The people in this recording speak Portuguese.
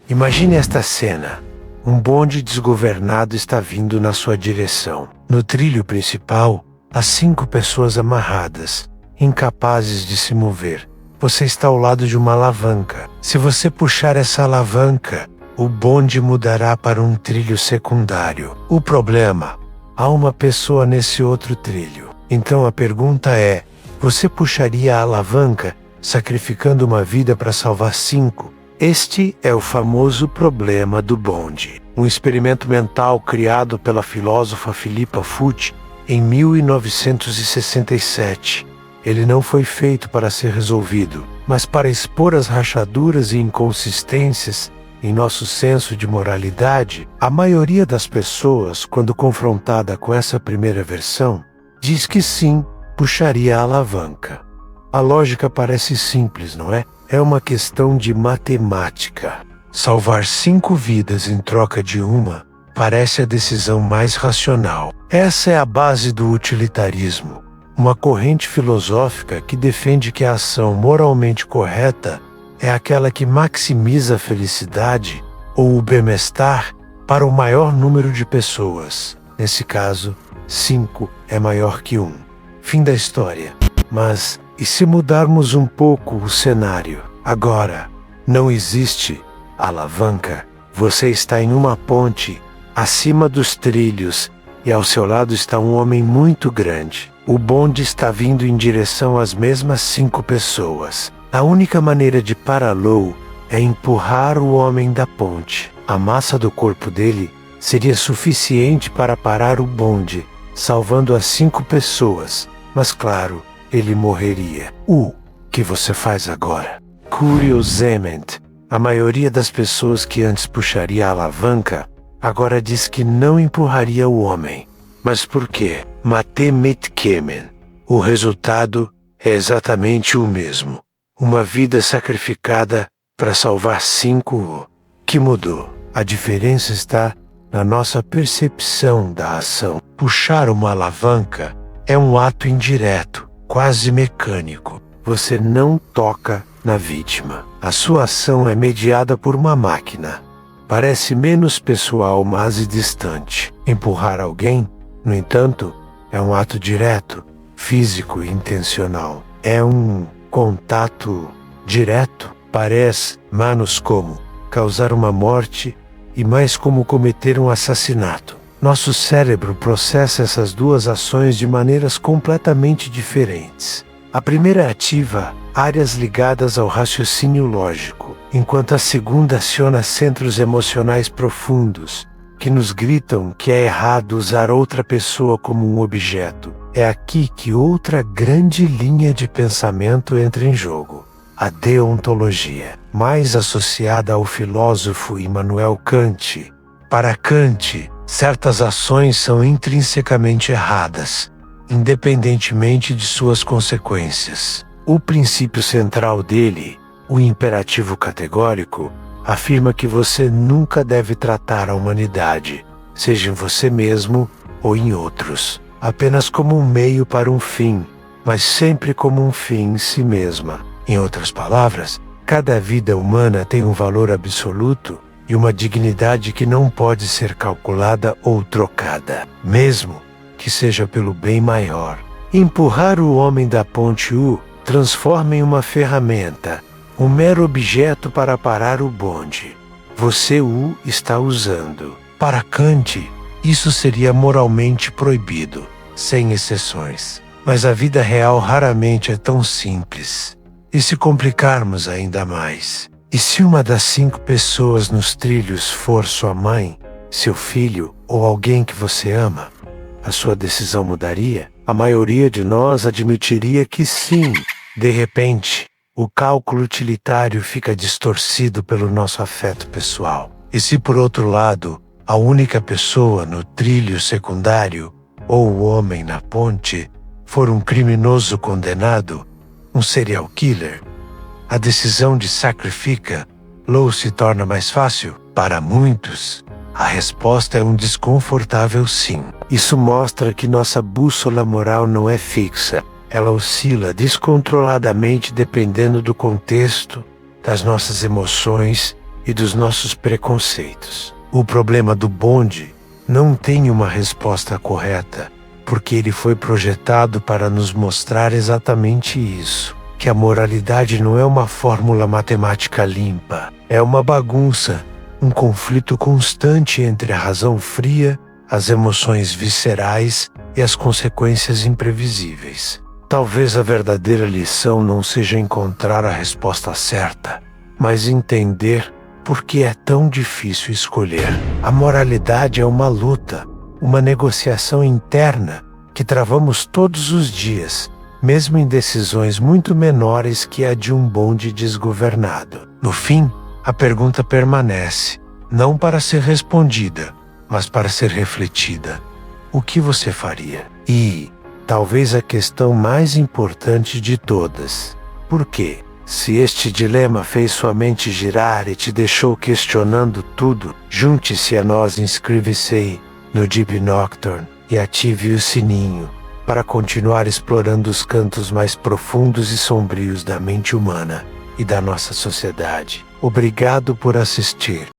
Imagine esta cena. Um bonde desgovernado está vindo na sua direção. No trilho principal, há 5 pessoas amarradas, incapazes de se mover. Você está ao lado de uma alavanca. Se você puxar essa alavanca, o bonde mudará para um trilho secundário. O problema: há uma pessoa nesse outro trilho. Então a pergunta é: você puxaria a alavanca, sacrificando uma vida para salvar 5? Este é o famoso problema do bonde. Um experimento mental criado pela filósofa Philippa Foot em 1967. Ele não foi feito para ser resolvido, mas para expor as rachaduras e inconsistências em nosso senso de moralidade. A maioria das pessoas, quando confrontada com essa primeira versão, diz que sim, puxaria a alavanca. A lógica parece simples, não é? É uma questão de matemática. Salvar 5 vidas em troca de uma parece a decisão mais racional. Essa é a base do utilitarismo, uma corrente filosófica que defende que a ação moralmente correta é aquela que maximiza a felicidade ou o bem-estar para o maior número de pessoas. Nesse caso, 5 é maior que 1. Fim da história. Mas e se mudarmos um pouco o cenário? Agora, não existe alavanca. Você está em uma ponte, acima dos trilhos, e ao seu lado está um homem muito grande. O bonde está vindo em direção às mesmas 5 pessoas. A única maneira de pará-lo é empurrar o homem da ponte. A massa do corpo dele seria suficiente para parar o bonde, salvando as 5 pessoas. Mas claro, ele morreria. O que você faz agora? Curiosamente, a maioria das pessoas que antes puxaria a alavanca, agora diz que não empurraria o homem. Mas por quê? Matematicamente, o resultado é exatamente o mesmo. Uma vida sacrificada para salvar 5. O que mudou? A diferença está na nossa percepção da ação. Puxar uma alavanca é um ato indireto, quase mecânico. Você não toca na vítima. A sua ação é mediada por uma máquina. Parece menos pessoal, mas distante. Empurrar alguém, no entanto, é um ato direto, físico e intencional. É um contato direto. Parece menos como causar uma morte e mais como cometer um assassinato. Nosso cérebro processa essas duas ações de maneiras completamente diferentes. A primeira ativa áreas ligadas ao raciocínio lógico, enquanto a segunda aciona centros emocionais profundos, que nos gritam que é errado usar outra pessoa como um objeto. É aqui que outra grande linha de pensamento entra em jogo: a deontologia, mais associada ao filósofo Immanuel Kant. Para Kant, certas ações são intrinsecamente erradas, independentemente de suas consequências. O princípio central dele, o imperativo categórico, afirma que você nunca deve tratar a humanidade, seja em você mesmo ou em outros, apenas como um meio para um fim, mas sempre como um fim em si mesma. Em outras palavras, cada vida humana tem um valor absoluto e uma dignidade que não pode ser calculada ou trocada, mesmo que seja pelo bem maior. Empurrar o homem da ponte U transforma em uma ferramenta, um mero objeto para parar o bonde. Você o está usando. Para Kant, isso seria moralmente proibido, sem exceções. Mas a vida real raramente é tão simples. E se complicarmos ainda mais? E se uma das 5 pessoas nos trilhos for sua mãe, seu filho ou alguém que você ama? A sua decisão mudaria? A maioria de nós admitiria que sim. De repente, o cálculo utilitário fica distorcido pelo nosso afeto pessoal. E se por outro lado, a única pessoa no trilho secundário, ou o homem na ponte, for um criminoso condenado, um serial killer, a decisão de sacrifica-lo se torna mais fácil? Para muitos, a resposta é um desconfortável sim. Isso mostra que nossa bússola moral não é fixa. Ela oscila descontroladamente dependendo do contexto, das nossas emoções e dos nossos preconceitos. O problema do bonde não tem uma resposta correta, porque ele foi projetado para nos mostrar exatamente isso, que a moralidade não é uma fórmula matemática limpa, é uma bagunça, um conflito constante entre a razão fria, as emoções viscerais e as consequências imprevisíveis. Talvez a verdadeira lição não seja encontrar a resposta certa, mas entender por que é tão difícil escolher. A moralidade é uma luta, uma negociação interna que travamos todos os dias, mesmo em decisões muito menores que a de um bonde desgovernado. No fim, a pergunta permanece, não para ser respondida, mas para ser refletida. O que você faria? E, talvez a questão mais importante de todas, por quê? Se este dilema fez sua mente girar e te deixou questionando tudo, junte-se a nós, inscreva-se no Deep Nocturne e ative o sininho para continuar explorando os cantos mais profundos e sombrios da mente humana e da nossa sociedade. Obrigado por assistir.